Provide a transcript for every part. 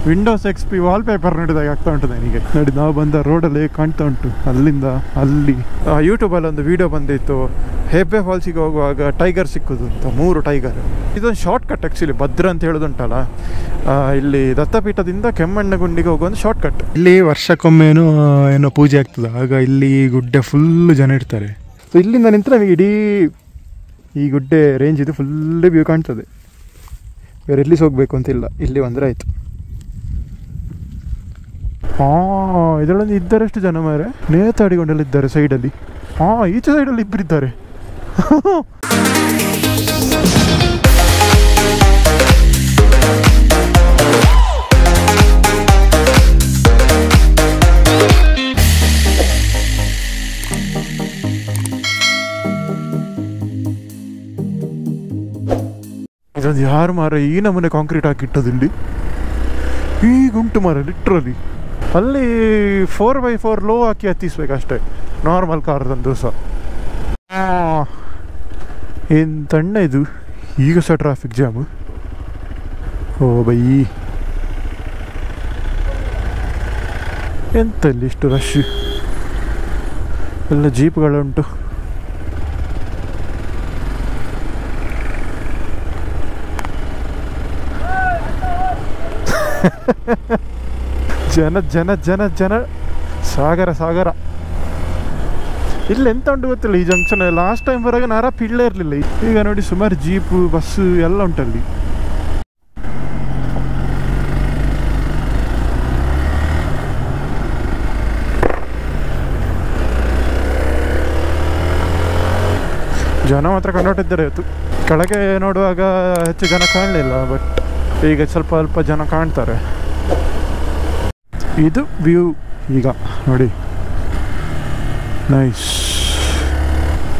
Windows XP wallpaper ನೋಡಿದಾಗ ಆಗ್ತಾ ಉಂಟು ನನಗೆ. ನೋಡಿ ನಾವು ಬಂದ ರೋಡಲ್ಲಿ ಕಾಣ್ತಾ ಉಂಟು ಅಲ್ಲಿಂದ ಅಲ್ಲಿ. ಯೂಟ್ಯೂಬಲ್ಲಿ ಒಂದು ವಿಡಿಯೋ ಬಂದಿತ್ತು, ಹೆಬ್ಬೆ ಫಾಲ್ಸಿಗೆ ಹೋಗುವಾಗ ಟೈಗರ್ ಸಿಕ್ಕುದು ಅಂತ, 3 ಟೈಗರ್. ಇದೊಂದು ಶಾರ್ಟ್ ಕಟ್ ಆ್ಯಕ್ಚುಲಿ, ಭದ್ರ ಅಂತ ಹೇಳೋದುಂಟಲ್ಲ, ಇಲ್ಲಿ ದತ್ತಪೀಠದಿಂದ ಕೆಮ್ಮಣ್ಣಗುಂಡಿಗೆ ಹೋಗೋ ಒಂದು ಶಾರ್ಟ್ ಕಟ್. ಇಲ್ಲಿ ವರ್ಷಕ್ಕೊಮ್ಮೆನೂ ಏನೋ ಪೂಜೆ ಆಗ್ತದೆ, ಆಗ ಇಲ್ಲಿ ಗುಡ್ಡೆ ಫುಲ್ಲು ಜನ ಇರ್ತಾರೆ. ಸೊ ಇಲ್ಲಿಂದ ನಿಂತರೆ ನಮಗೆ ಇಡೀ ಈ ಗುಡ್ಡೆ ರೇಂಜ್ ಇದು ಫುಲ್ ವ್ಯೂ ಕಾಣ್ತದೆ. ಬೇರೆ ಎಲ್ಲಿಸ್ ಹೋಗಬೇಕು ಅಂತಿಲ್ಲ, ಇಲ್ಲಿ ಬಂದರೆ ಆಯಿತು. ಇದರೊಂದು ಇದ್ದರಷ್ಟು ಜನ ಮಾರೆ ನೇತಾಡಿಕೊಂಡಲ್ಲಿದ್ದಾರೆ ಸೈಡಲ್ಲಿ. ಈಚೆ ಸೈಡಲ್ಲಿ ಇಬ್ಬರಿದ್ದಾರೆ. ಇದೊಂದು ಯಾರು ಮಾರ ಈ ನಮೂನೆ ಕಾಂಕ್ರೀಟ್ ಹಾಕಿಟ್ಟದಿಲ್ಲಿ, ಹೀಗುಂಟು ಮಾರ ಲಿಟ್ರಲಿ. ಅಲ್ಲಿ 4x4 ಲೋ ಹಾಕಿ ಹತ್ತಿಸ್ಬೇಕಷ್ಟೇ ನಾರ್ಮಲ್ ಕಾರ್ದಂದು ಸಹ. ಏನು ತಣ್ಣ ಇದು, ಈಗ ಸಹ ಟ್ರಾಫಿಕ್ ಜಾಮು. ಓ ಬೈ, ಎಂತಲ್ಲಿ ಇಷ್ಟು ರಶ್, ಎಲ್ಲ ಜೀಪ್ಗಳುಂಟು. ಜನ ಜನ ಜನ ಜನ ಸಾಗರ ಸಾಗರ. ಇಲ್ಲಿ ಎಂತ ಉಂಟು ಗೊತ್ತಿಲ್ಲ ಈ ಜಂಕ್ಷನ್. ಲಾಸ್ಟ್ ಟೈಮ್ ಬರುವಾಗ ನಾರ ಪಿಳ್ಳೆ ಇರಲಿಲ್ಲ, ಈಗ ನೋಡಿ ಸುಮಾರು ಜೀಪು ಬಸ್ಸು ಎಲ್ಲ ಉಂಟಲ್ಲಿ. ಜನ ಮಾತ್ರ ಕಂಡುಬಿಟ್ಟಿದ್ದಾರೆ ಇವತ್ತು. ಕೆಳಗೆ ನೋಡುವಾಗ ಹೆಚ್ಚು ಜನ ಕಾಣಲಿಲ್ಲ, ಬಟ್ ಈಗ ಸ್ವಲ್ಪ ಅಲ್ಪ ಜನ ಕಾಣ್ತಾರೆ. ಇದು ವ್ಯೂ ಈಗ ನೋಡಿ, ನೈಸ್.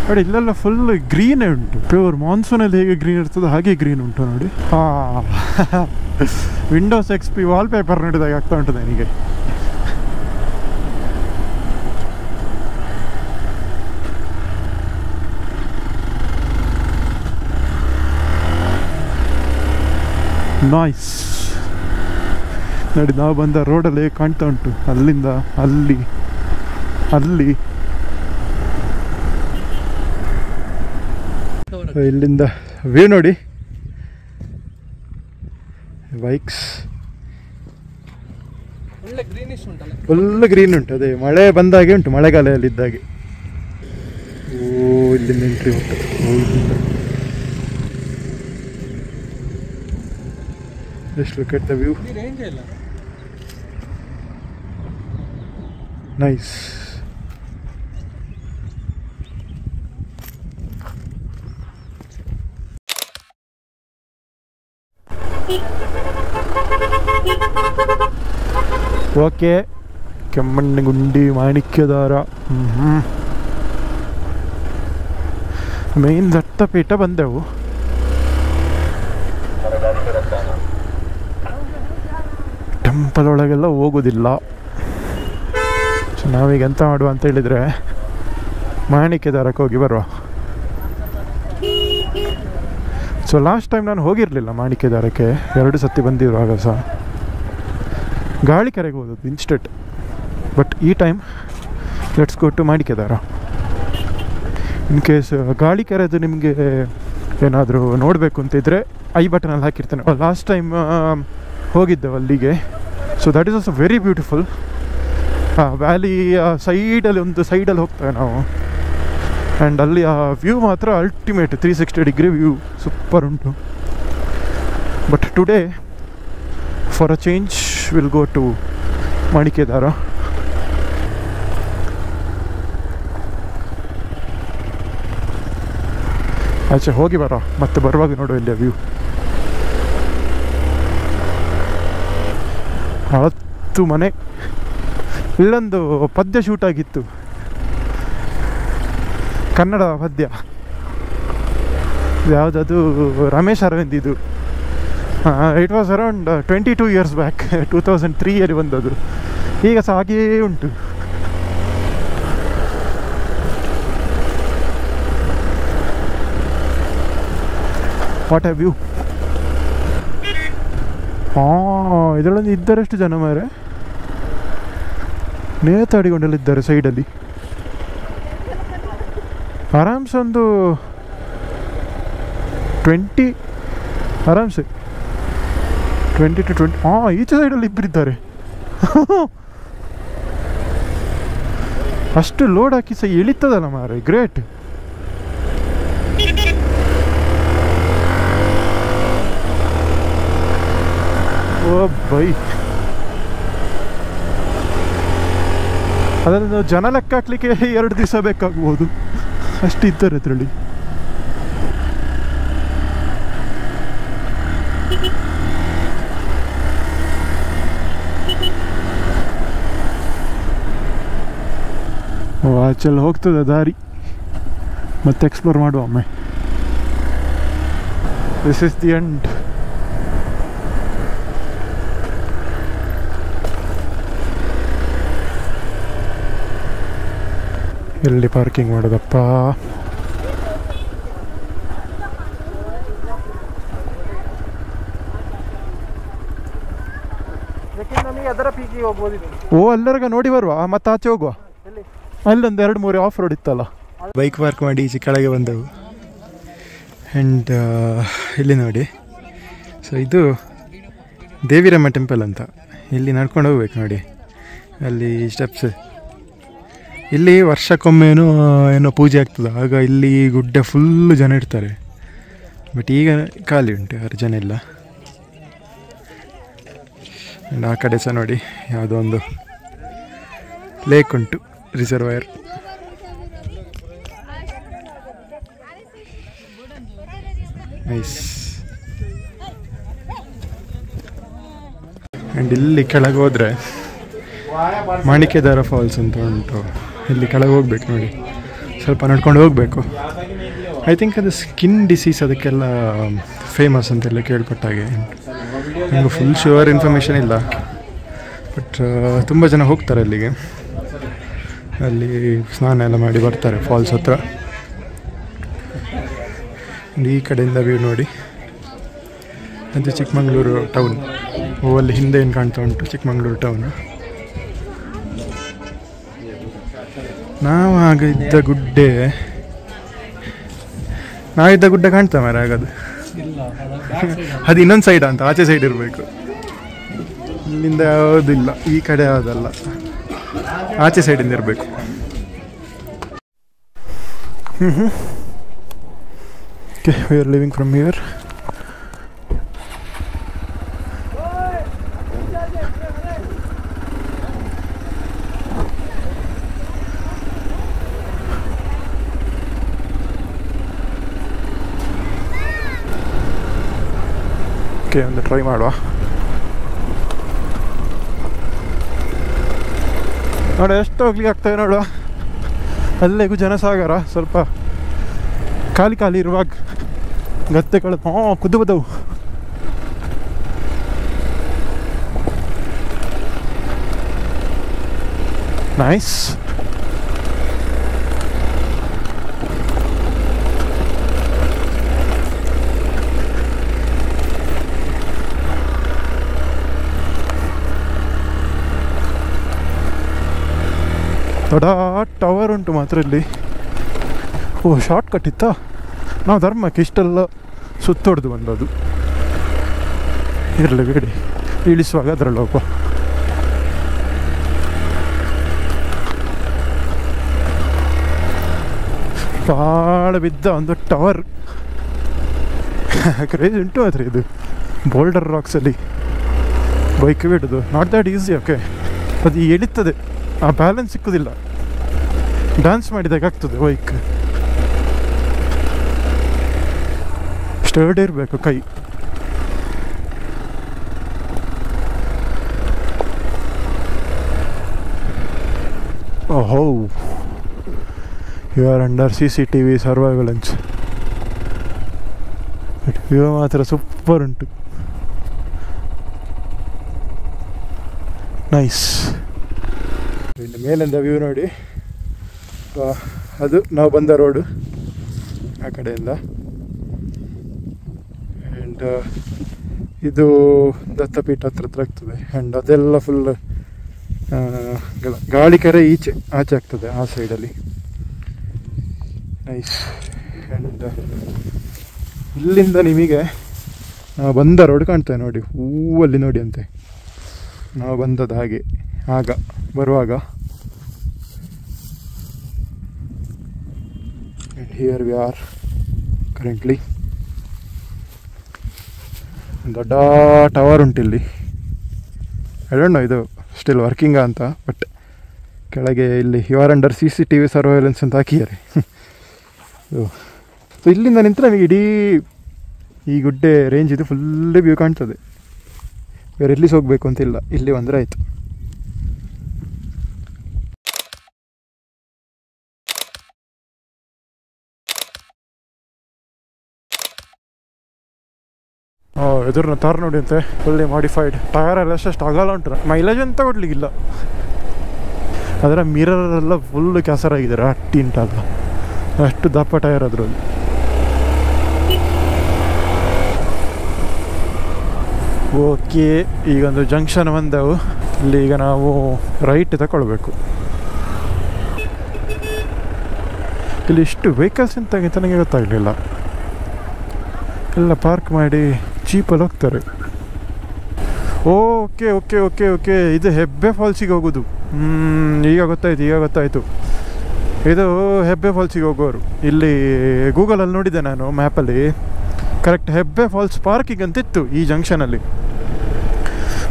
ನೋಡಿ ಇಲ್ಲೆಲ್ಲ ಫುಲ್ ಗ್ರೀನೇ ಉಂಟು, ಪ್ಯೂರ್ ಮಾನ್ಸೂನಲ್ಲಿ ಹೇಗೆ ಗ್ರೀನ್ ಇರ್ತದೆ ಹಾಗೆ ಗ್ರೀನ್ ಉಂಟು ನೋಡಿ. ವಿಂಡೋಸ್ XP ವಾಲ್ಪೇಪರ್ ನೋಡಿದಾಗ ಆಗ್ತಾ ಉಂಟು ನನಗೆ. ನೈಸ್. ನೋಡಿ ನಾವು ಬಂದ ರೋಡಲ್ಲಿ ಕಾಣ್ತಾ ಉಂಟು ಅಲ್ಲಿಂದ ಅಲ್ಲಿ ಅಲ್ಲಿ. ಇಲ್ಲಿಂದ ವ್ಯೂ ನೋಡಿ, ಬೈಕ್ಸ್ ಫುಲ್ ಗ್ರೀನ್ ಉಂಟು. ಅದೇ ಮಳೆ ಬಂದಾಗೆ ಉಂಟು, ಮಳೆಗಾಲದಲ್ಲಿದ್ದಾಗೆ. ಓ ಇಲ್ಲಿಂದ ಎಂಟ್ರಿ ಉಂಟು. Just look at the view. Nice. Okay, Kemmangundi Manikyadhara main Dattapeetha ಬಂದೆವು. ಟೆಂಪಲ್ ಒಳಗೆಲ್ಲ ಹೋಗೋದಿಲ್ಲ. ಸೊ ನಾವೀಗ ಎಂತ ಮಾಡುವ ಅಂತ ಹೇಳಿದರೆ ಮಾಣಿಕ್ಯದಾರಕ್ಕೆ ಹೋಗಿ ಬರುವ. ಸೊ ಲಾಸ್ಟ್ ಟೈಮ್ ನಾನು ಹೋಗಿರಲಿಲ್ಲ ಮಾಣಿಕ್ಯದಾರಕ್ಕೆ, 2 ಸತಿ ಬಂದಿರುವಾಗ ಸಹ ಗಾಳಿಕೆರೆಗೆ ಹೋದದ್ದು ಇನ್ಸ್ಟೆಂಟ್. ಬಟ್ ಈ time let's go to Manikyadhara. In case ಗಾಳಿಕೆರೆದು ನಿಮಗೆ ಏನಾದರೂ ನೋಡಬೇಕು ಅಂತಿದ್ರೆ ಐ ಬಟನಲ್ಲಿ ಹಾಕಿರ್ತೇನೆ. ಲಾಸ್ಟ್ ಟೈಮ್ ಹೋಗಿದ್ದೆವು ಅಲ್ಲಿಗೆ. So that is also very beautiful. Valley ಸೈಡಲ್ಲಿ ಒಂದು ಸೈಡಲ್ಲಿ ಹೋಗ್ತೇವೆ ನಾವು. ಆ್ಯಂಡ್ ಅಲ್ಲಿ ಆ ವ್ಯೂ ಮಾತ್ರ ಅಲ್ಟಿಮೇಟ್, 360 ಡಿಗ್ರಿ ವ್ಯೂ ಸೂಪರ್ ಉಂಟು. But today for a change will go to Manikyadhara. ಆಚೆ ಹೋಗಿ ಬರೋ, ಮತ್ತೆ ಬರುವಾಗ ನೋಡೋ ಇಲ್ಲಿ ವ್ಯೂ. 10 ಮನೆ. ಇಲ್ಲೊಂದು ಪದ್ಯ ಶೂಟ್ ಆಗಿತ್ತು, ಕನ್ನಡ ಪದ್ಯ. ಯಾವುದದು, ರಮೇಶ್ ಅರವಿಂದಿದು. It was around 22 years back, 2003 ಬಂದದ್ದು. ಈಗ ಸಹ ಹಾಗೆಯೇ ಉಂಟು. What have you. ಹಾಂ, ಇದರೊಳಗೆ ಇದ್ದಾರೆಷ್ಟು ಜನ ಮಾರೆ, ನೇತಾಡಿಕೊಂಡೆಲ್ಲ ಇದ್ದಾರೆ ಸೈಡಲ್ಲಿ. ಆರಾಮ್ಸೆ ಒಂದು 20 ಆರಾಮ್ಸೆ 20 to 20. ಹಾಂ, ಈಚೆ ಸೈಡಲ್ಲಿ ಇಬ್ಬರಿದ್ದಾರೆ. ಅಷ್ಟು ಲೋಡ್ ಹಾಕಿ ಸಹ ಇಳಿತದಲ್ಲ ಮಾರೆ, ಗ್ರೇಟ್. ಓ ಬೈ, ಅದನ್ನು ಜನ ಲೆಕ್ಕ ಹಾಕ್ಲಿಕ್ಕೆ 2 ದಿವಸ ಬೇಕಾಗ್ಬೋದು, ಅಷ್ಟು ಇದ್ದಾರೆ ಅದರಲ್ಲಿ. ಓ, ಆಚೆಲ್ಲ ಹೋಗ್ತದೆ ದಾರಿ, ಮತ್ತೆ ಎಕ್ಸ್ಪ್ಲೋರ್ ಮಾಡುವ ಒಮ್ಮೆ. This is the end. ಎಲ್ಲಿ ಪಾರ್ಕಿಂಗ್ ಮಾಡೋದಪ್ಪ? ಓ, ಅಲ್ಲರಗ ನೋಡಿ ಬರುವ, ಮತ್ತೆ ಆಚೆ ಹೋಗುವ. ಅಲ್ಲೊಂದು 2-3 ಆಫ್ ರೋಡ್ ಇತ್ತಲ್ಲ. ಬೈಕ್ ಪಾರ್ಕ್ ಮಾಡಿ ಈಚೆ ಕೆಳಗೆ ಬಂದೆವು. ಆ್ಯಂಡ್ ಇಲ್ಲಿ ನೋಡಿ, ಸೊ ಇದು ದೇವಿರಮ್ಮ ಟೆಂಪಲ್ ಅಂತ. ಇಲ್ಲಿ ನಡ್ಕೊಂಡು ಹೋಗ್ಬೇಕು ನೋಡಿ, ಅಲ್ಲಿ ಸ್ಟೆಪ್ಸ್. ಇಲ್ಲಿ ವರ್ಷಕ್ಕೊಮ್ಮೆನೂ ಏನೋ ಪೂಜೆ ಆಗ್ತದೆ, ಆಗ ಇಲ್ಲಿ ಗುಡ್ಡೆ ಫುಲ್ಲು ಜನ ಇರ್ತಾರೆ. ಬಟ್ ಈಗ ಖಾಲಿ ಉಂಟು, ಯಾರು ಜನ ಇಲ್ಲ. ಆ್ಯಂಡ್ ಆ ಕಡೆ ಸಹ ನೋಡಿ ಯಾವುದೋ ಒಂದು ಲೇಕ್ ಉಂಟು, ರಿಸರ್ವಾಯರ್. ನೈಸ್. ಆ್ಯಂಡ್ ಇಲ್ಲಿ ಕೆಳಗೆ ಹೋದರೆ ಮಾಣಿಕ್ಯಧಾರ ಫಾಲ್ಸ್ ಅಂತ ಉಂಟು. ಇಲ್ಲಿ ಕೆಳಗೆ ಹೋಗ್ಬೇಕು ನೋಡಿ, ಸ್ವಲ್ಪ ನಡ್ಕೊಂಡು ಹೋಗಬೇಕು. ಐ ಥಿಂಕ್ ಅದು ಸ್ಕಿನ್ ಡಿಸೀಸ್ ಅದಕ್ಕೆಲ್ಲ ಫೇಮಸ್ ಅಂತೆಲ್ಲ ಕೇಳ್ಪಟ್ಟಾಗೆ. ನನಗೆ ಫುಲ್ ಶ್ಯೂರ್ ಇನ್ಫಾರ್ಮೇಷನ್ ಇಲ್ಲ, ಬಟ್ ತುಂಬ ಜನ ಹೋಗ್ತಾರೆ ಅಲ್ಲಿಗೆ. ಅಲ್ಲಿ ಸ್ನಾನ ಎಲ್ಲ ಮಾಡಿ ಬರ್ತಾರೆ ಫಾಲ್ಸ್ ಹತ್ರ. ಈ ಕಡೆಯಿಂದ ವ್ಯೂ ನೋಡಿ, ಅದು ಚಿಕ್ಕಮಗಳೂರು ಟೌನ್. ಓ, ಅಲ್ಲಿ ಹಿಂದೆ ಏನು ಕಾಣ್ತಾ ಉಂಟು ಚಿಕ್ಕಮಗಳೂರು ಟೌನು. ನಾವು ಆಗ ಇದ್ದ ಗುಡ್ಡೆ, ನಾವಿದ್ದ ಗುಡ್ಡೆ ಕಾಣ್ತಾ ಮಾರೆ ಆಗದು. ಅದು ಇನ್ನೊಂದು ಸೈಡ್ ಅಂತ, ಆಚೆ ಸೈಡ್ ಇರಬೇಕು. ಇಲ್ಲಿಂದ ಯಾವುದಿಲ್ಲ, ಈ ಕಡೆ ಯಾವುದಲ್ಲ, ಆಚೆ ಸೈಡಿಂದ ಇರಬೇಕು. Okay, we are living from here. Okay, ಒಂದು ಟ್ರೈ ಮಾಡುವ. ನೋಡಿ ಎಷ್ಟು ಹೋಗ್ಲಿಕ್ಕೆ ಆಗ್ತದೆ ನೋಡುವ. ಅಲ್ಲೇಗೂ ಜನಸಾಗರ, ಸ್ವಲ್ಪ ಖಾಲಿ ಖಾಲಿ ಇರುವಾಗ ಗದ್ದೆಗಳು ಕುದ್ದು ಬದವು. ನೈಸ್. ದೊಡ್ಡ ಟವರ್ ಉಂಟು ಮಾತ್ರ ಇಲ್ಲಿ. ಓ, ಶಾರ್ಟ್ ಕಟ್ ಇತ್ತಾ? ನಾವು ಧರ್ಮಕ್ಕೆ ಇಷ್ಟೆಲ್ಲ ಸುತ್ತೊಡ್ದು ಬಂದದ್ದು. ಇರಲಿ ಬೇಡಿ, ಇಳಿಸುವಾಗ ಅದರಲ್ಲಿ ಹೋಗುವ. ಭಾಳ ಬಿದ್ದ ಒಂದು ಟವರ್. ಕ್ರೇಜ್ ಉಂಟು ಆದರೆ ಇದು ಬೋಲ್ಡರ್ ರಾಕ್ಸಲ್ಲಿ ಬೈಕ್ ಬಿಡೋದು ನಾಟ್ ದ್ಯಾಟ್ ಈಸಿ. ಓಕೆ, ಅದು ಎಳಿತದೆ, ಆ ಬ್ಯಾಲೆನ್ಸ್ ಸಿಕ್ಕುದಿಲ್ಲ. ಡ್ಯಾನ್ಸ್ ಮಾಡಿದಾಗ ಆಗ್ತದೆ ಬೈಕ್. ಸ್ಟರ್ಡ್ ಇರಬೇಕು ಕೈ. ಓಹೋ, you are under CCTV surveillance. View ಮಾತ್ರ ಸೂಪರ್ ಉಂಟು. ನೈಸ್. ಇಲ್ಲಿ ಮೇಲಿಂದ ವ್ಯೂ ನೋಡಿ, ಅದು ನಾವು ಬಂದ ರೋಡು ಆ ಕಡೆಯಿಂದ. ಆ್ಯಂಡ್ ಇದು ದತ್ತಪೀಠ ಹತ್ರ ಆಗ್ತದೆ. ಆ್ಯಂಡ್ ಅದೆಲ್ಲ ಫುಲ್ ಗಾಳಿ ಕೆರೆ ಆಚೆ ಆಗ್ತದೆ ಆ ಸೈಡಲ್ಲಿ. ನೈಸ್. ಆ್ಯಂಡ್ ಇಲ್ಲಿಂದ ನಿಮಗೆ ಬಂದ ರೋಡ್ ಕಾಣ್ತದೆ ನೋಡಿ, ಹೂವಲ್ಲಿ ನೋಡಿ ಅಂತೆ ನಾವು ಬಂದದ್ದು ಹಾಗೆ ಆಗ ಬರುವಾಗ. And here we are currently. ದೊಡ್ಡ ಟವರ್ ಉಂಟಿಲ್ಲಿ. ಐ ಡೋಂಟ್ ನೋ ಇದು ಸ್ಟಿಲ್ ವರ್ಕಿಂಗ ಅಂತ, ಬಟ್ ಕೆಳಗೆ ಇಲ್ಲಿ you are under CCTV surveillance ಅಂತ ಹಾಕಿದ್ದಾರೆ. ಸೊ ಇಲ್ಲಿಂದ ನಿಂತರೆ ನಮಗೆ ಇಡೀ ಈ ಗುಡ್ಡೆ ರೇಂಜ್ ಇದು ಫುಲ್ ವ್ಯೂ ಕಾಣ್ತದೆ. ಬೇರೆ ಎಲ್ಲಿ ಹೋಗಬೇಕು ಅಂತಿಲ್ಲ, ಇಲ್ಲಿ ಬಂದರೆ ಆಯಿತು. ಎದುರಿನ ತಾರ್ ನೋಡಿ ಅಂತೆ, ಫುಲ್ಲಿ ಮಾಡಿಫೈಡ್. ಟಯರ್ ಎಲ್ಲ ಅಷ್ಟು ಅಗಲ ಉಂಟು, ಮೈಲೇಜ್ ಅಂತ ಕೊಡ್ಲಿಕ್ಕಿಲ್ಲ. ಅದರ ಮಿರರೆಲ್ಲ ಫುಲ್ ಕೆಸರಾಗಿದ್ದಾರೆ, ಅಟ್ಟಿ ಉಂಟಲ್ಲ, ಅಷ್ಟು ದಪ್ಪ ಟಯರ್ ಅದರಲ್ಲಿ. ಓಕೆ, ಈಗೊಂದು ಜಂಕ್ಷನ್ ಬಂದೆವು. ಇಲ್ಲಿ ಈಗ ನಾವು ರೈಟ್ ತಗೊಳ್ಬೇಕು. ಇಲ್ಲಿ ಇಷ್ಟು ವೆಹಿಕಲ್ಸ್ ಅಂತ ನನಗೆ ಗೊತ್ತಾಗಲಿಲ್ಲ. ಎಲ್ಲ ಪಾರ್ಕ್ ಮಾಡಿ ಚೀಪಲ್ಲಿ ಹೋಗ್ತಾರೆ. ಓಕೆ ಓಕೆ ಓಕೆ ಓಕೆ ಇದು ಹೆಬ್ಬೆ ಫಾಲ್ಸಿಗೆ ಹೋಗೋದು. ಈಗ ಗೊತ್ತಾಯಿತು. ಇದು ಹೆಬ್ಬೆ ಫಾಲ್ಸಿಗೆ ಹೋಗೋರು. ಇಲ್ಲಿ ಗೂಗಲಲ್ಲಿ ನೋಡಿದ್ದೆ ನಾನು ಮ್ಯಾಪಲ್ಲಿ, ಕರೆಕ್ಟ್ ಹೆಬ್ಬೆ ಫಾಲ್ಸ್ ಪಾರ್ಕಿಂಗ್ ಅಂತಿತ್ತು ಈ ಜಂಕ್ಷನಲ್ಲಿ.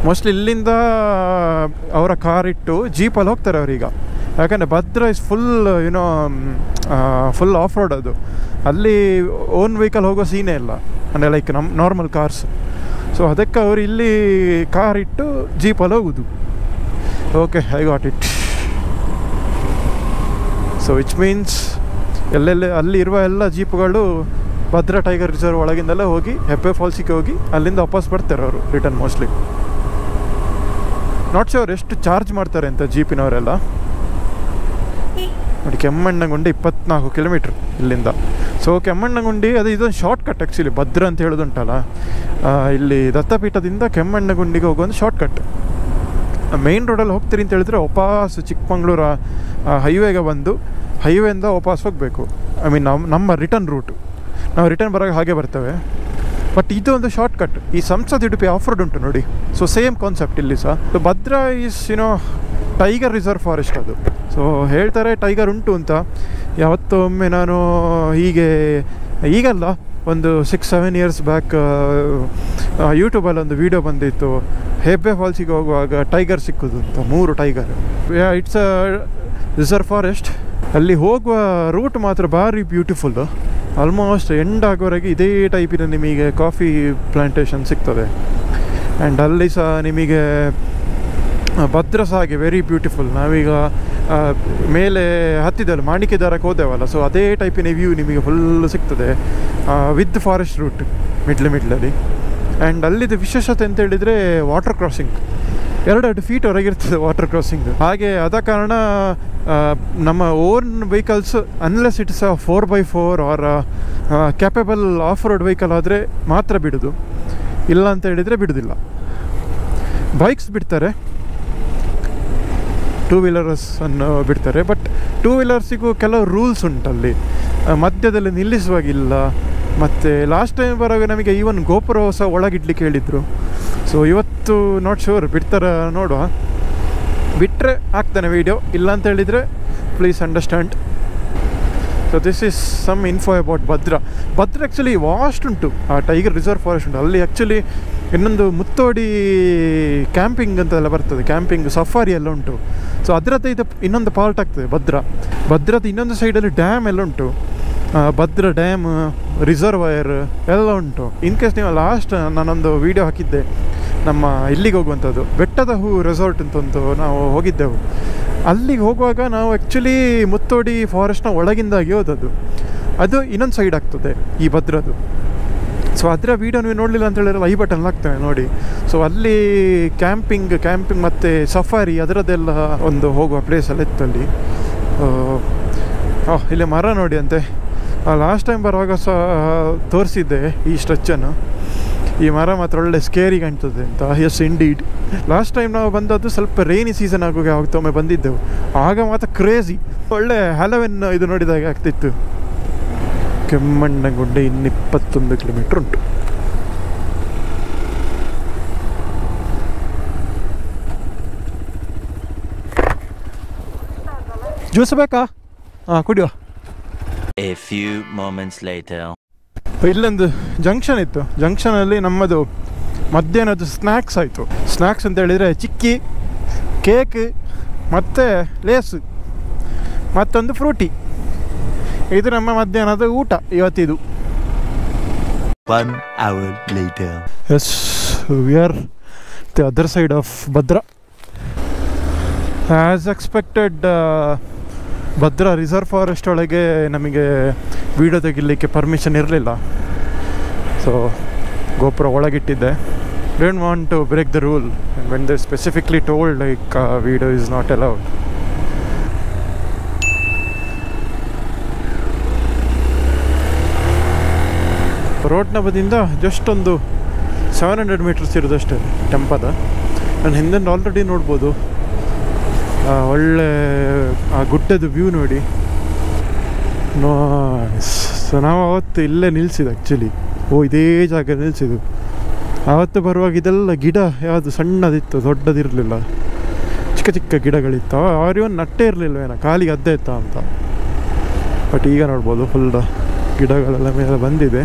ಮೋಸ್ಟ್ಲಿ ಇಲ್ಲಿಂದ ಅವರ ಕಾರ್ ಇಟ್ಟು ಜೀಪಲ್ಲಿ ಹೋಗ್ತಾರೆ ಅವರೀಗ. ಯಾಕಂದರೆ Bhadra is full full of road ಅದು. ಅಲ್ಲಿ ಓನ್ ವೆಹಿಕಲ್ ಹೋಗೋ ಸೀನೇ ಇಲ್ಲ, ಅಂದರೆ ಲೈಕ್ ನಮ್ಮ ನಾರ್ಮಲ್ ಕಾರ್ಸ್. ಸೊ ಅದಕ್ಕೆ ಅವರು ಇಲ್ಲಿ ಕಾರ್ ಇಟ್ಟು ಜೀಪಲ್ಲಿ ಹೋಗೋದು. Okay, I got it. So which means ಅಲ್ಲಿ ಇರುವ ಎಲ್ಲ ಜೀಪ್ಗಳು ಭದ್ರಾ ಟೈಗರ್ ರಿಸರ್ವ್ ಒಳಗಿಂದೆಲ್ಲ ಹೋಗಿ ಹೆಬ್ಬೆ ಫಾಲ್ಸಿಗೆ ಹೋಗಿ ಅಲ್ಲಿಂದ ವಾಪಸ್ ಬರ್ತಾರೆ ಅವರು ರಿಟರ್ನ್. ಮೋಸ್ಟ್ಲಿ ನಾಟ್ ಶ್ಯೂರ್ ಎಷ್ಟು ಚಾರ್ಜ್ ಮಾಡ್ತಾರೆ ಅಂತ ಜೀಪಿನವರೆಲ್ಲ. ನೋಡಿ, ಕೆಮ್ಮಣ್ಣಗುಂಡಿ 24 ಕಿಲೋಮೀಟ್ರ್ ಇಲ್ಲಿಂದ. ಸೊ ಕೆಮ್ಮಣ್ಣಗುಂಡಿ ಅದು ಇದೊಂದು ಶಾರ್ಟ್ ಕಟ್ ಆ್ಯಕ್ಚುಲಿ. ಭದ್ರಾ ಅಂತ ಹೇಳೋದುಂಟಲ್ಲ, ಇಲ್ಲಿ ದತ್ತಪೀಠದಿಂದ ಕೆಮ್ಮಣ್ಣಗುಂಡಿಗೆ ಹೋಗುವಂಥ ಶಾರ್ಟ್ ಕಟ್. ಮೇಯ್ನ್ ರೋಡಲ್ಲಿ ಹೋಗ್ತೀರಿ ಅಂತ ಹೇಳಿದ್ರೆ ವಾಪಸ್ ಚಿಕ್ಕಮಂಗ್ಳೂರು ಹೈವೇಗೆ ಬಂದು ಹೈವೇಯಿಂದ ವಾಪಸ್ ಹೋಗಬೇಕು. ಐ ಮೀನ್ ನಮ್ಮ ರಿಟರ್ನ್ ರೂಟು. ನಾವು ರಿಟರ್ನ್ ಬರೋಕ್ಕೆ ಹಾಗೆ ಬರ್ತೇವೆ. ಬಟ್ ಇದು ಒಂದು ಶಾರ್ಟ್ ಕಟ್. ಈ ಸಂಸದ್ ಉಡುಪಿ ಆಫ್ ರೋಡ್ ಉಂಟು ನೋಡಿ. ಸೊ ಸೇಮ್ ಕಾನ್ಸೆಪ್ಟ್ ಇಲ್ಲಿ ಸಹ. So Bhadra is tiger reserve forest ಅದು. ಸೊ ಹೇಳ್ತಾರೆ ಟೈಗರ್ ಉಂಟು ಅಂತ. ಯಾವತ್ತೊಮ್ಮೆ ನಾನು ಈಗಲ್ಲ, ಒಂದು 6-7 ಇಯರ್ಸ್ ಬ್ಯಾಕ್ ಯೂಟ್ಯೂಬಲ್ಲಿ ಒಂದು ವೀಡಿಯೋ ಬಂದಿತ್ತು, ಹೆಬ್ಬೆ ಫಾಲ್ಸಿಗೆ ಹೋಗುವಾಗ ಟೈಗರ್ ಸಿಕ್ಕೋದು ಅಂತ, 3 tiger. It's a reserve forest. ಅಲ್ಲಿ ಹೋಗುವ ರೂಟ್ ಮಾತ್ರ ಭಾರಿ ಬ್ಯೂಟಿಫುಲ್ಲು. ಆಲ್ಮೋಸ್ಟ್ ಎಂಡ್ ಆಗೋವರೆಗೆ ಇದೇ ಟೈಪಿನ ನಿಮಗೆ ಕಾಫಿ ಪ್ಲಾಂಟೇಶನ್ ಸಿಗ್ತದೆ. ಆ್ಯಂಡ್ ಅಲ್ಲಿ ಸಹ ನಿಮಗೆ ಭದ್ರಾ ಸಹ ಹಾಗೆ ವೆರಿ ಬ್ಯೂಟಿಫುಲ್. ನಾವೀಗ ಮೇಲೆ ಹತ್ತಿದ್ದಲ್ಲ, ಮಾಣಿಕೆದಾರಕ್ಕೆ ಹೋದೆವಲ್ಲ, ಸೊ ಅದೇ ಟೈಪಿನ ವ್ಯೂ ನಿಮಗೆ ಫುಲ್ ಸಿಗ್ತದೆ ವಿತ್ ಫಾರೆಸ್ಟ್ ರೂಟ್ ಮಿಡ್ಲಲ್ಲಿ. ಆ್ಯಂಡ್ ಅಲ್ಲಿದ್ದು ವಿಶೇಷತೆ ಅಂತ ಹೇಳಿದರೆ ವಾಟರ್ ಕ್ರಾಸಿಂಗ್ 2 ಫೀಟ್ ಹೊರಗಿರ್ತದೆ ವಾಟರ್ ಕ್ರಾಸಿಂಗ್. ಹಾಗೆ ಆದ ಕಾರಣ ನಮ್ಮ own vehicles unless it's 4x4 or capable off road vehicle ಆದರೆ ಮಾತ್ರ ಬಿಡೋದು, ಇಲ್ಲ ಅಂತ ಹೇಳಿದರೆ ಬಿಡೋದಿಲ್ಲ. ಬೈಕ್ಸ್ ಬಿಡ್ತಾರೆ, 2 ವೀಲರ್ಸನ್ನು ಬಿಡ್ತಾರೆ. ಬಟ್ 2 ವೀಲರ್ಸಿಗೂ ಕೆಲವು ರೂಲ್ಸ್ ಉಂಟಲ್ಲಿ, ಮಧ್ಯದಲ್ಲಿ ನಿಲ್ಲಿಸುವಾಗಿಲ್ಲ. ಮತ್ತು ಲಾಸ್ಟ್ ಟೈಮ್ ಬರುವಾಗ ನಮಗೆ ಈವನ್ ಗೋಪುರ ಸಹ ಒಳಗಿಡ್ಲಿಕ್ಕೆ ಹೇಳಿದರು. ಸೊ ಇವತ್ತು ನಾಟ್ ಶೂರ್ ಬಿಡ್ತಾರ, ನೋಡುವ. ಬಿಟ್ಟರೆ ಆಗ್ತಾನೆ ವೀಡಿಯೋ, ಇಲ್ಲ ಅಂತ ಹೇಳಿದರೆ please understand. So this is some info about Bhadra. Actually vast ಉಂಟು, ಆ ಟೈಗರ್ ರಿಸರ್ವ್ ಫಾರೆಸ್ಟ್ ಉಂಟು. ಅಲ್ಲಿ ಆ್ಯಕ್ಚುಲಿ ಇನ್ನೊಂದು ಮುತ್ತೋಡಿ ಕ್ಯಾಂಪಿಂಗ್ ಅಂತೆಲ್ಲ ಬರ್ತದೆ, ಕ್ಯಾಂಪಿಂಗ್ ಸಫಾರಿ ಎಲ್ಲ ಉಂಟು. ಸೊ ಅದರದ್ದು ಇದು ಇನ್ನೊಂದು ಪಾರ್ಟ್ ಆಗ್ತದೆ ಭದ್ರದ ಇನ್ನೊಂದು ಸೈಡಲ್ಲಿ ಡ್ಯಾಮ್ ಎಲ್ಲ ಉಂಟು. ಭದ್ರಾ ಡ್ಯಾಮ್, ರಿಸರ್ವಯರ್ ಎಲ್ಲ ಉಂಟು. ಇನ್ ಕೇಸ್ ನೀವು ಲಾಸ್ಟ್ ನಾನೊಂದು ವೀಡಿಯೋ ಹಾಕಿದ್ದೆ, ನಮ್ಮ ಇಲ್ಲಿಗೆ ಹೋಗುವಂಥದ್ದು ಬೆಟ್ಟದ ಹೂ ರೆಸಾರ್ಟ್ ಅಂತಂದು ನಾವು ಹೋಗಿದ್ದೆವು. ಅಲ್ಲಿಗೆ ಹೋಗುವಾಗ ನಾವು ಆ್ಯಕ್ಚುಲಿ ಮುತ್ತೋಡಿ ಫಾರೆಸ್ಟ್ನ ಒಳಗಿಂದಾಗಿ ಹೋದದ್ದು. ಅದು ಇನ್ನೊಂದು ಸೈಡ್ ಆಗ್ತದೆ ಈ ಭದ್ರದ್ದು. ಸೊ ಅದರ ವೀಡಿಯೋ ನೀವು ನೋಡಲಿಲ್ಲ ಅಂತ ಹೇಳಿದ್ರೆ ಐ ಬಟನ್ ಹಾಕ್ತೇನೆ ನೋಡಿ. ಸೊ ಅಲ್ಲಿ ಕ್ಯಾಂಪಿಂಗ್ ಮತ್ತು ಸಫಾರಿ ಅದರದ್ದೆಲ್ಲ ಒಂದು ಹೋಗುವ ಪ್ಲೇಸೆಲ್ಲ ಇತ್ತು ಅಲ್ಲಿ. ಇಲ್ಲಿ ಮರ ನೋಡಿ ಅಂತೆ. ಲಾಸ್ಟ್ ಟೈಮ್ ಬರುವಾಗ ಸಹ ತೋರಿಸಿದ್ದೆ ಈ ಸ್ಟ್ರೆಚ್ಚನ್ನು. ಈ ಮರ ಮಾತ್ರ ಒಳ್ಳೆ ಸ್ಕೇರಿ ಕಾಣ್ತದೆ ಅಂತ. S indeed. ಲಾಸ್ಟ್ ಟೈಮ್ ನಾವು ಬಂದದ್ದು ಸ್ವಲ್ಪ ರೈನಿ ಸೀಸನ್ ಆಗುವಾಗ ಒಮ್ಮೆ ಬಂದಿದ್ದೆವು. ಆಗ ಮಾತ್ರ ಕ್ರೇಜಿ, ಒಳ್ಳೆ ಹ್ಯಾಲೋವಿನ್ ಇದು ನೋಡಿದಾಗ ಆಗ್ತಿತ್ತು. ಕೆಮ್ಮಣ್ಣಗುಡ್ಡೆ ಇನ್ನು 21 ಕಿಲೋಮೀಟ್ರ್ ಉಂಟು. ಜ್ಯೂಸ್ ಬೇಕಾ? ಹಾಂ ಕುಡಿಯೋ. A few moments later. ಇಲ್ಲೊಂದು ಜಂಕ್ಷನ್ ಇತ್ತು. ಜಂಕ್ಷನಲ್ಲಿ ನಮ್ಮದು ಮಧ್ಯಾಹ್ನದ್ದು ಸ್ನ್ಯಾಕ್ಸ್ ಆಯಿತು. ಸ್ನ್ಯಾಕ್ಸ್ ಅಂತ ಹೇಳಿದರೆ ಚಿಕ್ಕಿ, ಕೇಕ್ ಮತ್ತು ಲೇಸು ಮತ್ತೊಂದು ಫ್ರೂಟಿ. ಇದು ನಮ್ಮ ಮಧ್ಯಾಹ್ನದ ಊಟ ಇವತ್ತಿದು. 1 hour later. Yes, we are the other side of Bhadra. As expected Bhadra reserve forest ಒಳಗೆ ನಮಗೆ ವೀಡಿಯೋ ತೆಗಿಲಿಕ್ಕೆ ಪರ್ಮಿಷನ್ ಇರಲಿಲ್ಲ. ಸೊ ಗೋಪುರ ಒಳಗಿಟ್ಟಿದ್ದೆ. Don't want to break the rule when they specifically told like video is not allowed. ರೋಡ್ನ ಬದಿಯಿಂದ just ಒಂದು 700 metres ಇರೋದಷ್ಟೇ temple. ನಾನು ಹಿಂದೆ ಆಲ್ರೆಡಿ ನೋಡ್ಬೋದು. ಒಳ್ಳೆ ಆ ಗುಡ್ಡದ ವ್ಯೂ ನೋಡಿ. ಸೊ ನಾವು ಅವತ್ತು ಇಲ್ಲೇ ನಿಲ್ಲಿಸಿದ್ದು ಆ್ಯಕ್ಚುಲಿ. ಇದೇ ಜಾಗ ನಿಲ್ಲಿಸಿದ್ದು. ಆವತ್ತು ಬರುವಾಗ ಇದೆಲ್ಲ ಗಿಡ ಯಾವುದು ಸಣ್ಣದಿತ್ತು, ದೊಡ್ಡದಿರಲಿಲ್ಲ, ಚಿಕ್ಕ ಚಿಕ್ಕ ಗಿಡಗಳಿತ್ತು. ಅವರಿವನ್ ನಟ್ಟೆ ಇರಲಿಲ್ಲವೇನೋ, ಖಾಲಿ ಗದ್ದೆ ಇತ್ತ ಅಂತ. ಬಟ್ ಈಗ ನೋಡ್ಬೋದು ಫುಲ್ ಗಿಡಗಳೆಲ್ಲ ಮೇಲೆ ಬಂದಿದೆ.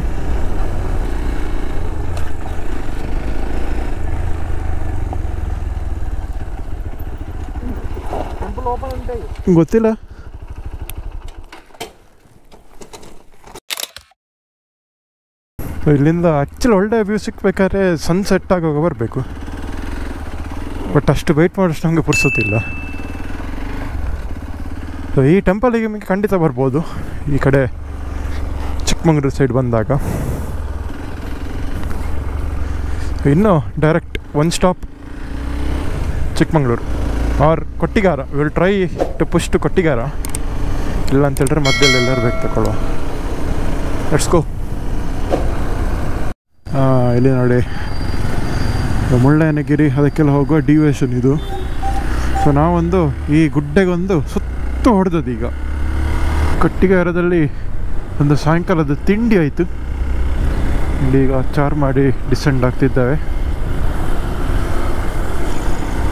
ಗೊತ್ತಿಲ್ಲ. ಇಲ್ಲಿಂದ ಆ್ಯಕ್ಚುಲಿ ಒಳ್ಳೆ ವ್ಯೂ ಸಿಕ್ಬೇಕಾದ್ರೆ ಸನ್ಸೆಟ್ ಆಗುವಾಗ ಬರಬೇಕು. ಬಟ್ ಅಷ್ಟು ವೆಯ್ಟ್ ಮಾಡೋಷ್ಟು ನಮಗೆ ಪುರ್ಸೋತಿಲ್ಲ. ಈ ಟೆಂಪಲಿಗೆ ನಿಮಗೆ ಖಂಡಿತ ಬರ್ಬೋದು ಈ ಕಡೆ ಚಿಕ್ಕಮಂಗ್ಳೂರು ಸೈಡ್ ಬಂದಾಗ. ಇನ್ನು direct 1 stop Chikmagalur or Kottigehara. Will try to push to Kottigehara. ಇಲ್ಲ ಅಂತ ಹೇಳಿದ್ರೆ ಮಧ್ಯದಲ್ಲಿ ಎಲ್ಲರೂ ಬೇಕು ತಗೊಳ್ಳುವ. Let's go. ಇಲ್ಲಿ ನೋಡಿ ಮುಳ್ಳಯ್ಯನಗಿರಿ ಅದಕ್ಕೆಲ್ಲ ಹೋಗುವ ಡಿವಿಯೇಷನ್ ಇದು. ಸೊ ನಾವೊಂದು ಈ ಗುಡ್ಡೆಗೊಂದು ಸುತ್ತ ಹೊಡೆದದ್ದು. ಈಗ ಕೊಟ್ಟಿಗಾರದಲ್ಲಿ ಒಂದು ಸಾಯಂಕಾಲದ ತಿಂಡಿ ಆಯಿತು. ಇಲ್ಲಿ ಈಗ ಚಾರ್ ಮಾಡಿ ಡಿಸೆಂಡ್ ಆಗ್ತಿದ್ದಾವೆ.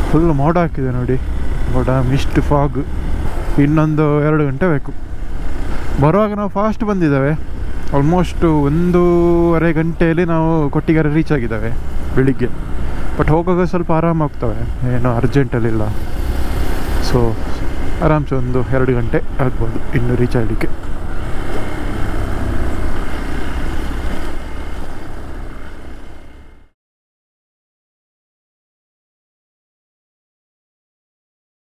ಫುಲ್ ಮೋಡ ಹಾಕಿದೆ ನೋಡಿ, ಮೋಡ ಮಿಸ್ಟ್ ಫಾಗ್. ಇನ್ನೊಂದು 2 ಗಂಟೆ ಬೇಕು. ಬರುವಾಗ ನಾವು ಫಾಸ್ಟ್ ಬಂದಿದ್ದಾವೆ. ಆಲ್ಮೋಸ್ಟ್ 1.5 ಗಂಟೆಯಲ್ಲಿ ನಾವು ಕೊಟ್ಟಿಗೆರೆ ರೀಚ್ ಆಗಿದ್ದಾವೆ ಬೆಳಿಗ್ಗೆ. ಬಟ್ ಹೋಗುವಾಗ ಸ್ವಲ್ಪ ಆರಾಮ ಹೋಗ್ತವೆ, ಏನೋ ಅರ್ಜೆಂಟಲ್ಲಿಲ್ಲ. ಸೊ ಆರಾಮ್ಸೆ ಒಂದು 2 ಗಂಟೆ ಆಗ್ಬೋದು ಇನ್ನು ರೀಚ್ ಆಗಲಿಕ್ಕೆ.